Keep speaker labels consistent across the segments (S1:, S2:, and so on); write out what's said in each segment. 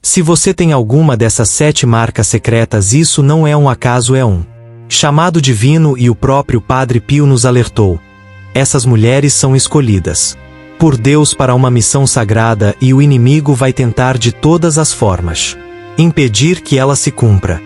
S1: Se você tem alguma dessas 7 marcas secretas, isso não é um acaso, é um chamado divino, e o próprio Padre Pio nos alertou. Essas mulheres são escolhidas por Deus para uma missão sagrada, e o inimigo vai tentar de todas as formas impedir que ela se cumpra.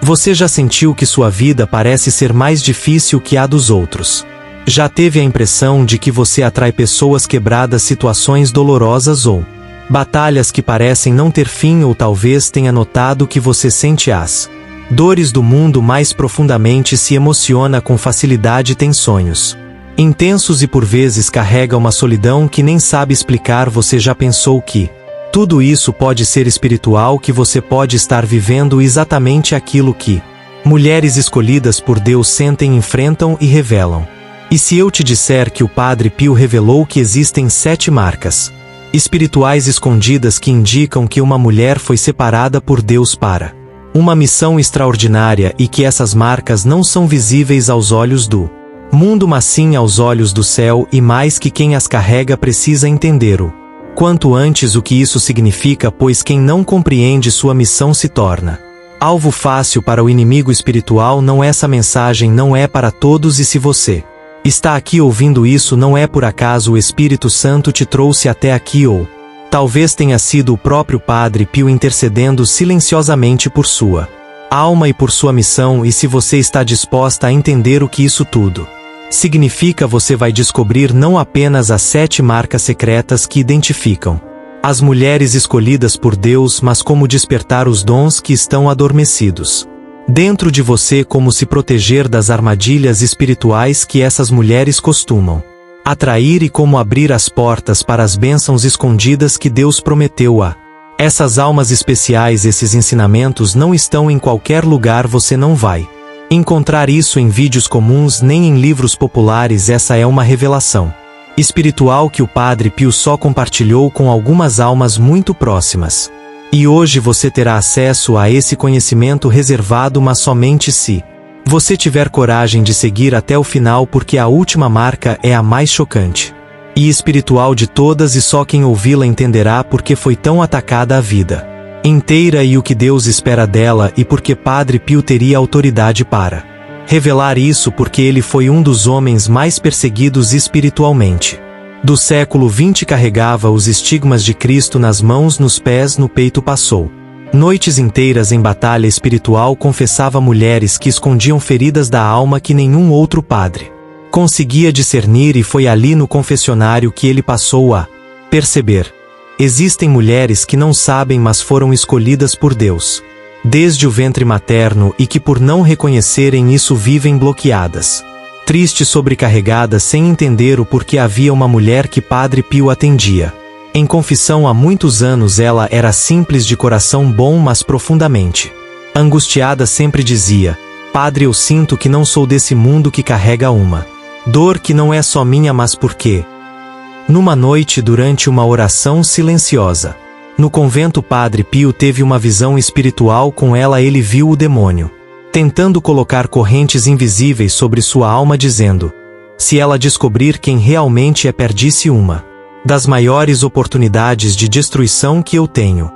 S1: Você já sentiu que sua vida parece ser mais difícil que a dos outros? Já teve a impressão de que você atrai pessoas quebradas, situações dolorosas ou batalhas que parecem não ter fim, ou talvez tenha notado que você sente as dores do mundo mais profundamente, se emociona com facilidade, tem sonhos intensos e por vezes carrega uma solidão que nem sabe explicar. Você já pensou que tudo isso pode ser espiritual, que você pode estar vivendo exatamente aquilo que mulheres escolhidas por Deus sentem, enfrentam e revelam? E se eu te disser que o Padre Pio revelou que existem 7 marcas espirituais escondidas que indicam que uma mulher foi separada por Deus para uma missão extraordinária, e que essas marcas não são visíveis aos olhos do mundo, mas sim aos olhos do céu, e mais que quem as carrega precisa entender o quanto antes o que isso significa, pois quem não compreende sua missão se torna alvo fácil para o inimigo espiritual. Não, essa mensagem não é para todos, e se você está aqui ouvindo isso, não é por acaso. O Espírito Santo te trouxe até aqui, ou talvez tenha sido o próprio Padre Pio intercedendo silenciosamente por sua alma e por sua missão. E se você está disposta a entender o que isso tudo significa, você vai descobrir não apenas as 7 marcas secretas que identificam as mulheres escolhidas por Deus, mas como despertar os dons que estão adormecidos dentro de você, como se proteger das armadilhas espirituais que essas mulheres costumam atrair, e como abrir as portas para as bênçãos escondidas que Deus prometeu a essas almas especiais. Esses ensinamentos não estão em qualquer lugar, você não vai encontrar isso em vídeos comuns nem em livros populares. Essa é uma revelação espiritual que o Padre Pio só compartilhou com algumas almas muito próximas. E hoje você terá acesso a esse conhecimento reservado, mas somente se você tiver coragem de seguir até o final, porque a última marca é a mais chocante e espiritual de todas, e só quem ouvi-la entenderá porque foi tão atacada a vida inteira e o que Deus espera dela, e porque Padre Pio teria autoridade para revelar isso, porque ele foi um dos homens mais perseguidos espiritualmente do século XX. Carregava os estigmas de Cristo nas mãos, nos pés, no peito. Passou noites inteiras em batalha espiritual. Confessava mulheres que escondiam feridas da alma que nenhum outro padre conseguia discernir, e foi ali no confessionário que ele passou a perceber: existem mulheres que não sabem, mas foram escolhidas por Deus desde o ventre materno, e que por não reconhecerem isso vivem bloqueadas, tristes, sobrecarregadas, sem entender o porquê. Havia uma mulher que Padre Pio atendia em confissão há muitos anos. Ela era simples, de coração bom, mas profundamente angustiada. Sempre dizia: Padre, eu sinto que não sou desse mundo, que carrega uma dor que não é só minha, mas porque numa noite, durante uma oração silenciosa no convento, Padre Pio teve uma visão espiritual. Com ela ele viu o demônio tentando colocar correntes invisíveis sobre sua alma, dizendo: se ela descobrir quem realmente é, perdisse uma das maiores oportunidades de destruição que eu tenho.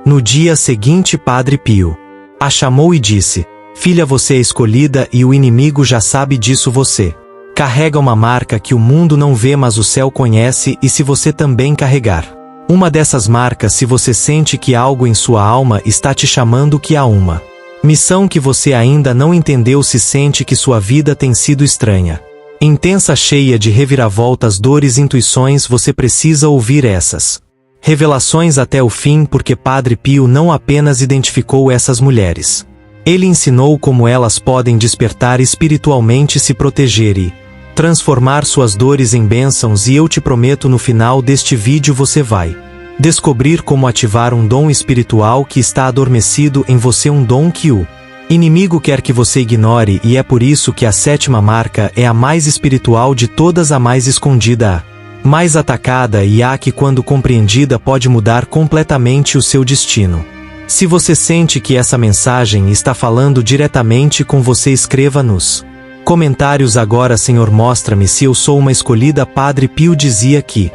S1: No dia seguinte, Padre Pio a chamou e disse: filha, você é escolhida, e o inimigo já sabe disso. Você carrega uma marca que o mundo não vê, mas o céu conhece, e se você também carregar uma dessas marcas, se você sente que algo em sua alma está te chamando, que há uma missão que você ainda não entendeu, se sente que sua vida tem sido estranha, intensa, cheia de reviravoltas, dores, intuições, você precisa ouvir essas revelações até o fim, porque Padre Pio não apenas identificou essas mulheres, ele ensinou como elas podem despertar espiritualmente, se proteger e transformar suas dores em bênçãos. E eu te prometo, no final deste vídeo você vai descobrir como ativar um dom espiritual que está adormecido em você, um dom que o inimigo quer que você ignore, e é por isso que a 7ª marca é a mais espiritual de todas, a mais escondida, a mais atacada, e a que, quando compreendida, pode mudar completamente o seu destino. Se você sente que essa mensagem está falando diretamente com você, escreva nos comentários agora: Senhor, mostra-me se eu sou uma escolhida. Padre Pio dizia que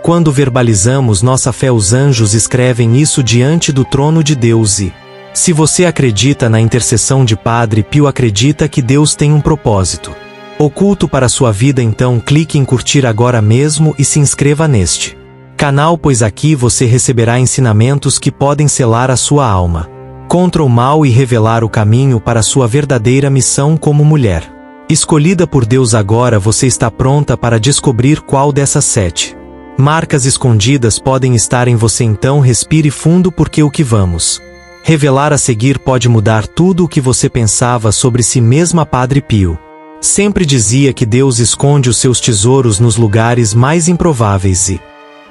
S1: quando verbalizamos nossa fé, os anjos escrevem isso diante do trono de Deus e, se você acredita na intercessão de Padre Pio, acredita que Deus tem um propósito oculto para sua vida, então clique em curtir agora mesmo e se inscreva neste canal, pois aqui você receberá ensinamentos que podem selar a sua alma contra o mal e revelar o caminho para sua verdadeira missão como mulher escolhida por Deus. Agora você está pronta para descobrir qual dessas 7 marcas escondidas podem estar em você, então respire fundo, porque o que vamos revelar a seguir pode mudar tudo o que você pensava sobre si mesma. Padre Pio sempre dizia que Deus esconde os seus tesouros nos lugares mais improváveis e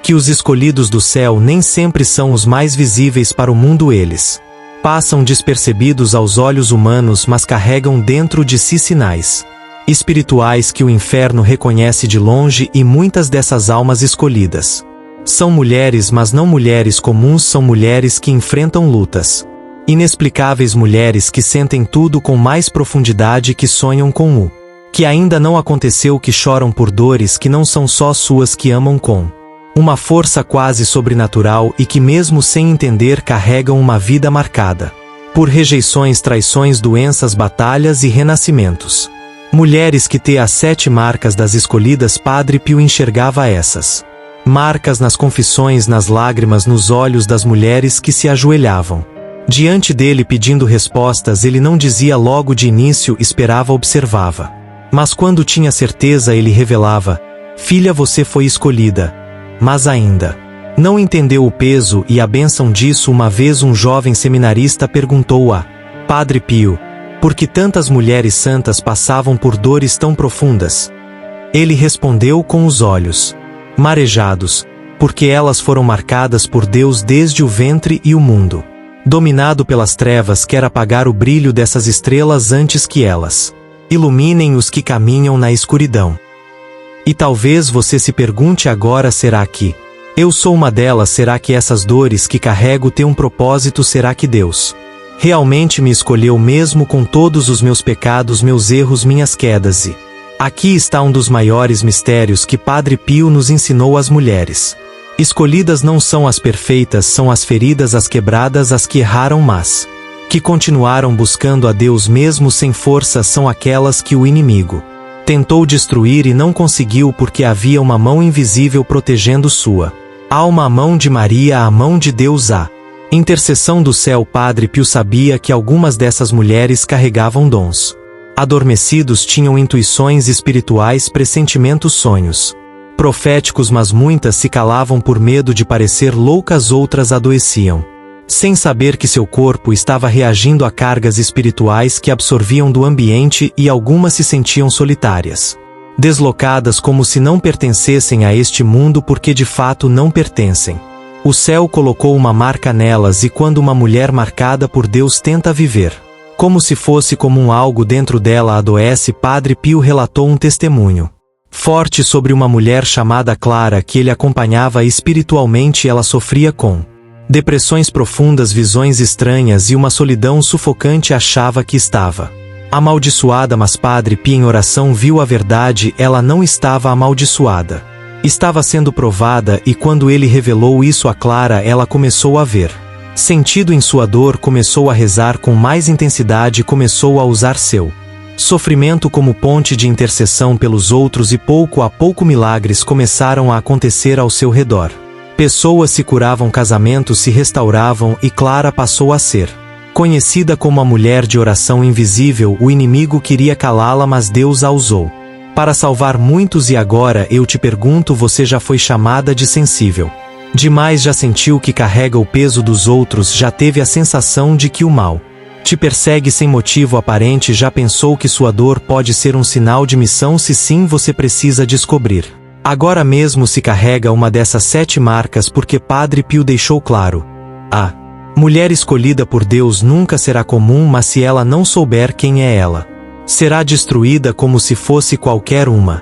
S1: que os escolhidos do céu nem sempre são os mais visíveis para o mundo. Eles passam despercebidos aos olhos humanos, mas carregam dentro de si sinais espirituais que o inferno reconhece de longe, e muitas dessas almas escolhidas são mulheres, mas não mulheres comuns, são mulheres que enfrentam lutas inexplicáveis, mulheres que sentem tudo com mais profundidade, que sonham com o que ainda não aconteceu, que choram por dores que não são só suas, que amam com uma força quase sobrenatural e que, mesmo sem entender, carregam uma vida marcada por rejeições, traições, doenças, batalhas e renascimentos. Mulheres que têm as 7 marcas das escolhidas. Padre Pio enxergava essas marcas nas confissões, nas lágrimas, nos olhos das mulheres que se ajoelhavam diante dele pedindo respostas. Ele não dizia logo de início, esperava, observava. Mas quando tinha certeza, ele revelava: filha, você foi escolhida. Mas ainda não entendeu o peso e a bênção disso. Uma vez um jovem seminarista perguntou a Padre Pio por que tantas mulheres santas passavam por dores tão profundas. Ele respondeu com os olhos marejados: porque elas foram marcadas por Deus desde o ventre, e o mundo, dominado pelas trevas, quer apagar o brilho dessas estrelas antes que elas iluminem os que caminham na escuridão. E talvez você se pergunte agora: será que eu sou uma delas? Será que essas dores que carrego têm um propósito? Será que Deus realmente me escolheu, mesmo com todos os meus pecados, meus erros, minhas quedas? E aqui está um dos maiores mistérios que Padre Pio nos ensinou: as mulheres escolhidas não são as perfeitas, são as feridas, as quebradas, as que erraram, mas que continuaram buscando a Deus mesmo sem força. São aquelas que o inimigo tentou destruir e não conseguiu, porque havia uma mão invisível protegendo sua alma, a mão de Maria, a mão de Deus, a intercessão do céu. Padre Pio sabia que algumas dessas mulheres carregavam dons adormecidos, tinham intuições espirituais, pressentimentos, sonhos proféticos, mas muitas se calavam por medo de parecer loucas, outras adoeciam sem saber que seu corpo estava reagindo a cargas espirituais que absorviam do ambiente, e algumas se sentiam solitárias, deslocadas, como se não pertencessem a este mundo, porque de fato não pertencem. O céu colocou uma marca nelas, e quando uma mulher marcada por Deus tenta viver como se fosse comum, algo dentro dela adoece. Padre Pio relatou um testemunho forte sobre uma mulher chamada Clara, que ele acompanhava espiritualmente. Ela sofria com depressões profundas, visões estranhas e uma solidão sufocante. Achava que estava amaldiçoada, mas Padre Pio, em oração, viu a verdade: ela não estava amaldiçoada, estava sendo provada. E quando ele revelou isso a Clara, ela começou a ver sentido em sua dor, começou a rezar com mais intensidade, começou a usar seu sofrimento como ponte de intercessão pelos outros, e pouco a pouco milagres começaram a acontecer ao seu redor. Pessoas se curavam, casamentos se restauravam, e Clara passou a ser conhecida como a mulher de oração invisível. O inimigo queria calá-la, mas Deus a usou para salvar muitos. E agora eu te pergunto: você já foi chamada de sensível demais? Já sentiu que carrega o peso dos outros? Já teve a sensação de que o mal te persegue sem motivo aparente? Já pensou que sua dor pode ser um sinal de missão? Se sim, você precisa descobrir agora mesmo se carrega uma dessas 7 marcas, porque Padre Pio deixou claro: a mulher escolhida por Deus nunca será comum, mas se ela não souber quem é ela, será destruída como se fosse qualquer uma.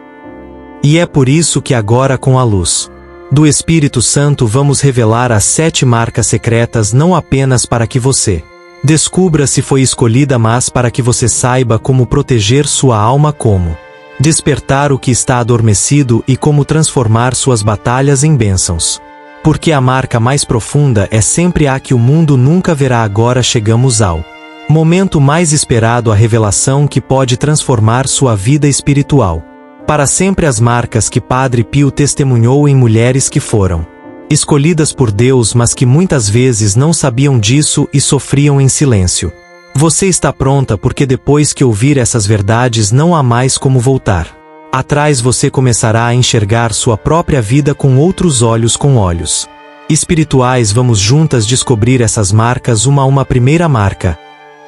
S1: E é por isso que agora, com a luz do Espírito Santo, vamos revelar as 7 marcas secretas, não apenas para que você descubra se foi escolhida, mas para que você saiba como proteger sua alma, como despertar o que está adormecido e como transformar suas batalhas em bênçãos. Porque a marca mais profunda é sempre a que o mundo nunca verá. Agora chegamos ao momento mais esperado, a revelação que pode transformar sua vida espiritual. Para sempre as marcas que Padre Pio testemunhou em mulheres que foram escolhidas por Deus, mas que muitas vezes não sabiam disso e sofriam em silêncio. Você está pronta, porque depois que ouvir essas verdades não há mais como voltar atrás. Você começará a enxergar sua própria vida com outros olhos, com olhos espirituais. Vamos juntas descobrir essas marcas uma a uma. Primeira marca: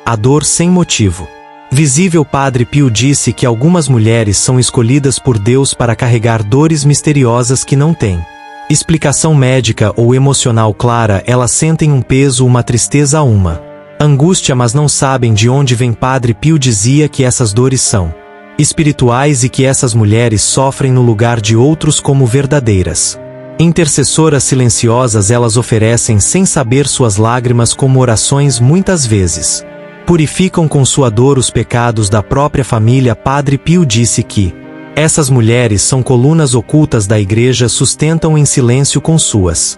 S1: a dor sem motivo. Visível. Padre Pio disse que algumas mulheres são escolhidas por Deus para carregar dores misteriosas que não têm explicação médica ou emocional clara. Elas sentem um peso, uma tristeza, uma angústia, mas não sabem de onde vem. Padre Pio dizia que essas dores são espirituais e que essas mulheres sofrem no lugar de outros como verdadeiras intercessoras silenciosas. Elas oferecem sem saber suas lágrimas como orações. Muitas vezes purificam com sua dor os pecados da própria família. Padre Pio disse que essas mulheres são colunas ocultas da igreja, sustentam em silêncio com suas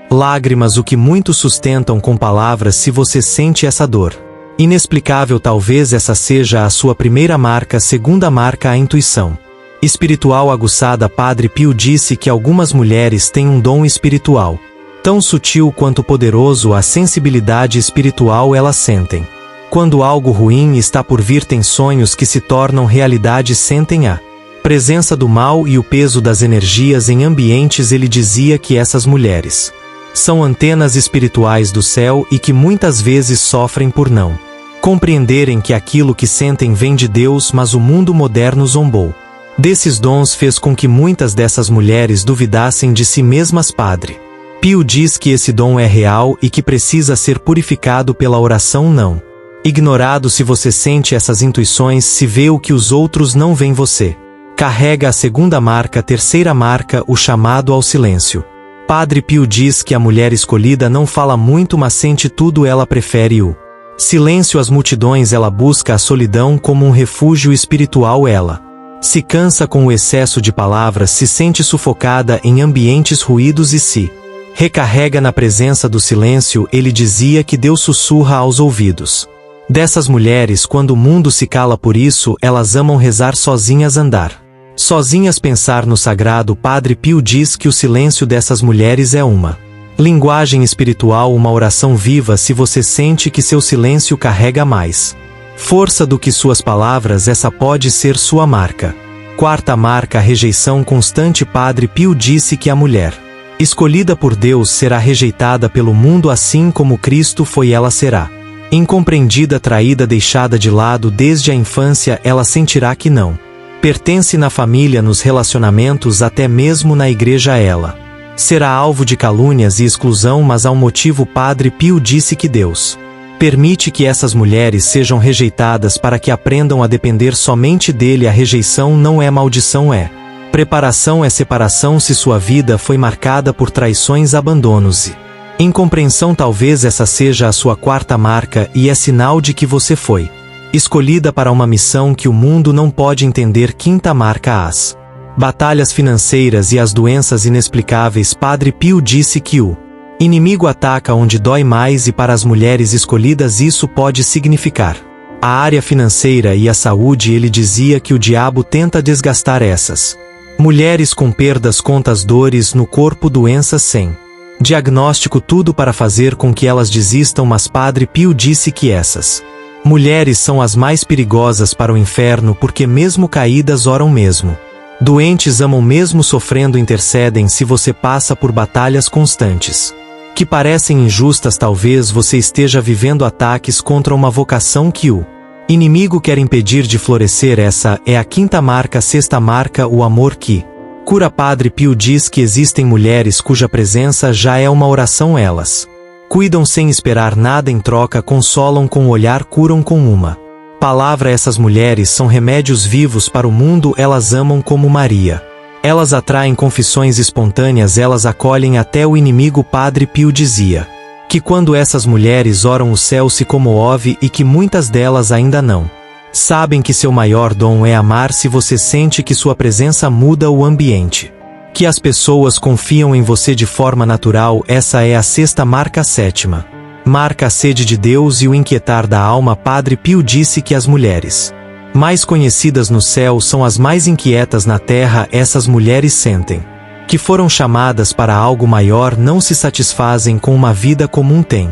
S1: lágrimas o que muitos sustentam com palavras. Se você sente essa dor inexplicável, talvez essa seja a sua primeira marca. Segunda marca: a intuição espiritual aguçada. Padre Pio disse que algumas mulheres têm um dom espiritual tão sutil quanto poderoso. A sensibilidade espiritual. Elas sentem quando algo ruim está por vir, têm sonhos que se tornam realidade, sentem a presença do mal e o peso das energias em ambientes. Ele dizia que essas mulheres são antenas espirituais do céu e que muitas vezes sofrem por não compreenderem que aquilo que sentem vem de Deus, mas o mundo moderno zombou desses dons, fez com que muitas dessas mulheres duvidassem de si mesmas. Padre Pio diz que esse dom é real e que precisa ser purificado pela oração, não ignorado. Se você sente essas intuições, se vê o que os outros não veem, você carrega a segunda marca. Terceira marca: o chamado ao silêncio. Padre Pio diz que a mulher escolhida não fala muito, mas sente tudo. Ela prefere o silêncio às multidões. Ela busca a solidão como um refúgio espiritual. Ela se cansa com o excesso de palavras, se sente sufocada em ambientes ruídos e se recarrega na presença do silêncio. Ele dizia que Deus sussurra aos ouvidos dessas mulheres quando o mundo se cala. Por isso elas amam rezar sozinhas, andar sozinhas, pensar no sagrado. Padre Pio diz que o silêncio dessas mulheres é uma linguagem espiritual, uma oração viva. Se você sente que seu silêncio carrega mais força do que suas palavras, essa pode ser sua marca. Quarta marca: a rejeição constante. Padre Pio disse que a mulher escolhida por Deus será rejeitada pelo mundo, assim como Cristo foi. Ela será incompreendida, traída, deixada de lado. Desde a infância ela sentirá que não pertence na família, nos relacionamentos, até mesmo na igreja. Ela será alvo de calúnias e exclusão, mas há um motivo. Padre Pio disse que Deus permite que essas mulheres sejam rejeitadas para que aprendam a depender somente dele. A rejeição não é maldição, é preparação, é separação. Se sua vida foi marcada por traições, abandonos e incompreensão, talvez essa seja a sua quarta marca e é sinal de que você foi escolhida para uma missão que o mundo não pode entender. Quinta marca: as batalhas financeiras e as doenças inexplicáveis. Padre Pio disse que o inimigo ataca onde dói mais, e para as mulheres escolhidas isso pode significar a área financeira e a saúde. Ele dizia que o diabo tenta desgastar essas mulheres com perdas, contas, dores no corpo, doenças sem diagnóstico, tudo para fazer com que elas desistam. Mas Padre Pio disse que essas mulheres são as mais perigosas para o inferno, porque mesmo caídas oram, mesmo doentes amam, mesmo sofrendo intercedem. Se você passa por batalhas constantes que parecem injustas, talvez você esteja vivendo ataques contra uma vocação que o inimigo quer impedir de florescer. Essa é a quinta marca. Sexta marca: o amor que cura. Padre Pio diz que existem mulheres cuja presença já é uma oração. Elas cuidam sem esperar nada em troca, consolam com o olhar, curam com uma palavra. Essas mulheres são remédios vivos para o mundo. Elas amam como Maria. Elas atraem confissões espontâneas, elas acolhem até o inimigo. Padre Pio dizia que quando essas mulheres oram, o céu se comove e que muitas delas ainda não Sabem que seu maior dom é amar se você sente que sua presença muda o ambiente. Que as pessoas confiam em você de forma natural. Essa é a sexta marca. Sétima marca: a sede de Deus e o inquietar da alma. Padre Pio disse que as mulheres mais conhecidas no céu são as mais inquietas na terra. Essas mulheres sentem que foram chamadas para algo maior, não se satisfazem com uma vida comum, têm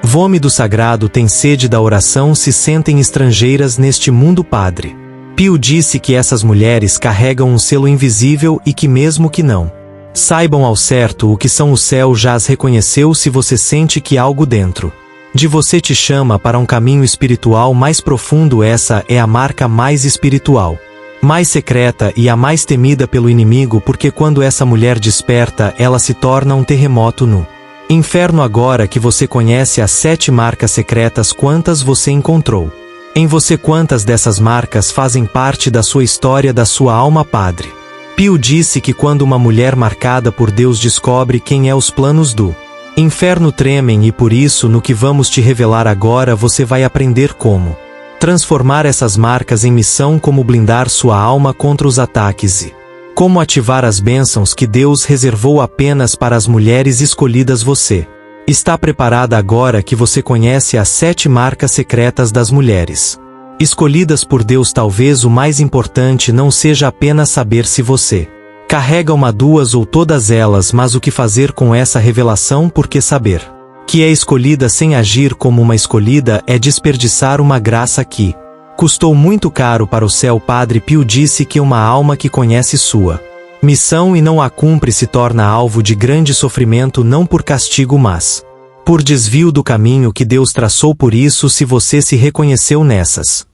S1: fome do sagrado, têm sede da oração, se sentem estrangeiras neste mundo. Padre Pio disse que essas mulheres carregam um selo invisível e que mesmo que não saibam ao certo o que são, o céu já as reconheceu. Se você sente que algo dentro de você te chama para um caminho espiritual mais profundo, essa é a marca mais espiritual, mais secreta e a mais temida pelo inimigo, porque quando essa mulher desperta, ela se torna um terremoto no inferno. Agora que você conhece as 7 marcas secretas, quantas você encontrou em você? Quantas dessas marcas fazem parte da sua história, da sua alma? Padre Pio disse que quando uma mulher marcada por Deus descobre quem é, os planos do inferno tremem, e por isso no que vamos te revelar agora você vai aprender como transformar essas marcas em missão, como blindar sua alma contra os ataques e como ativar as bênçãos que Deus reservou apenas para as mulheres escolhidas. Você está preparada agora que você conhece as 7 marcas secretas das mulheres escolhidas por Deus? Talvez o mais importante não seja apenas saber se você carrega uma, 2 ou todas elas, mas o que fazer com essa revelação, porque saber que é escolhida sem agir como uma escolhida é desperdiçar uma graça que custou muito caro para o céu. Padre Pio disse que uma alma que conhece sua missão e não a cumpre se torna alvo de grande sofrimento, não por castigo, mas por desvio do caminho que Deus traçou. Por isso, se você se reconheceu nessas